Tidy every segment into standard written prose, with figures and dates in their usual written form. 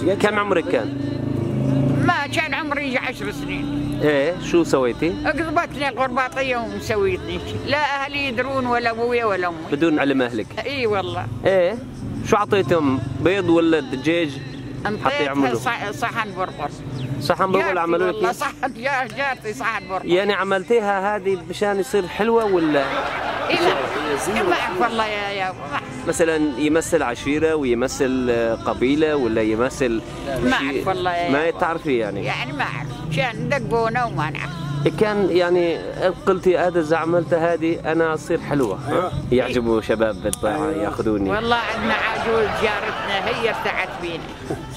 صغيرة. كم عمرك كان؟ ما كان عمري يجي 10 سنين. ايه شو سويتي؟ قضبتني القرباطية ومسويتني، لا أهلي يدرون ولا أبويا ولا أمي. بدون علم أهلك؟ إي والله. ايه شو أعطيتهم؟ بيض ولا دجاج؟ حتى يعملوا صحن برغر. صحن برغر عملوا لك؟ والله صحن جارتي صحن برغر. يعني عملتيها هذه مشان يصير حلوة ولا؟ إيه لا ما أعرف والله يا مثلا يمثل عشيرة ويمثل قبيلة ولا يمثل ما أعرف والله ما تعرفي يعني؟ يعني ما أعرف، كان دقونا وما نعرف. كان يعني قلتي هذا إذا عملت هذه أنا أصير حلوة. يعجبوا شباب بالطاعة ياخذوني. والله عندنا عجوز جارتنا هي ارتعت بينا.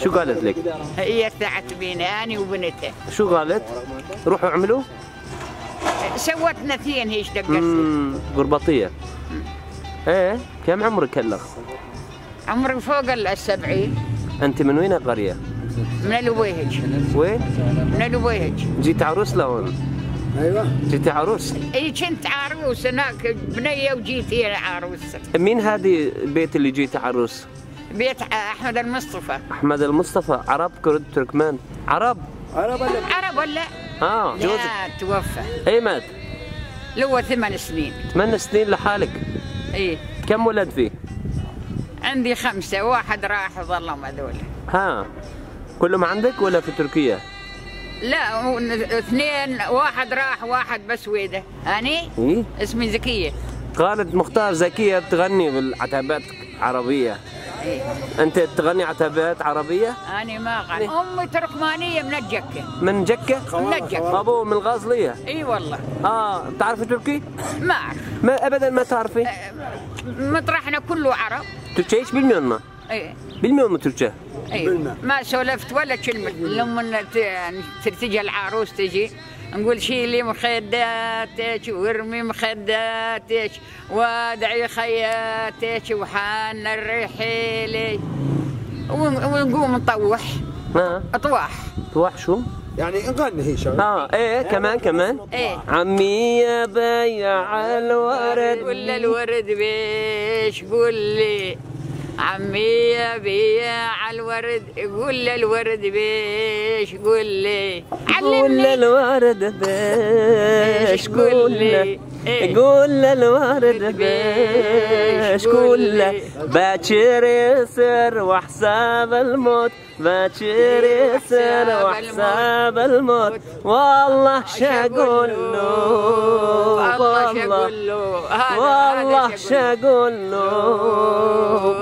شو قالت لك؟ هي ارتعت بينا أنا وبنتها. شو قالت؟ روحوا اعملوا؟ سوتنا اثنين هيش دقت. قرباطية. ايه كم عمرك هلا؟ عمري فوق 70. أنت من وين القرية؟ من الويهج. وين؟ من الويهج. جيت عروس لهون؟ ايوه جيت عروس؟ اي كنت عروس هناك بنيه وجيت هنا عروس. مين هذه البيت اللي جيت عروس؟ بيت أحمد المصطفى. أحمد المصطفى. عرب كرد تركمان؟ عرب؟ عرب ولا؟ جوزك؟ لا توفى. اي مات؟ له 8 سنين. 8 سنين لحالك؟ اي. كم ولد فيه؟ عندي 5، واحد راح وظلهم هذول. كلهم عندك ولا في تركيا؟ لا 2، واحد راح واحد بس ويده. أني؟ إيه؟ اسمي زكية. قالت مختار زكية بتغني بالعتبات عربية. إيه؟ أنت تغني عتبات عربية؟ أنا ما غني. أمي تركمانية من الجكة. من جكة؟ من الجكة. أبوه من الغازلية؟ إي والله. بتعرفي تركي؟ ما أعرف. ما أبدا ما تعرفي؟ مطرحنا كله عرب. تركي ايش بالميون؟ إيه. بالميون تركي؟ إيه. ما سولفت ولا كلمة. لما تجي العروس تجي نقول شيلي مخداتك وارمي مخداتك وادعي خياتك وحان الرحيلي ونقوم نطوح. اطواح. طواح شو؟ يعني نغني هي شو؟ ايه كمان ايه. عمي يا بياع الورد ولا الورد بيش قول لي عمي يا بياع الورد قول الورد بيش قول لي قول الورد بيش قول لي قول الورد بيش قول لي باكر يصير وحساب الموت باكر يصير وحساب الموت والله شقول له والله شقول له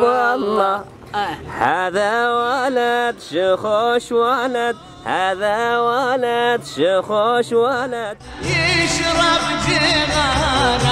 والله هذا ولد شخوش ولد هذا ولد شخوش ولد يشرب جغارات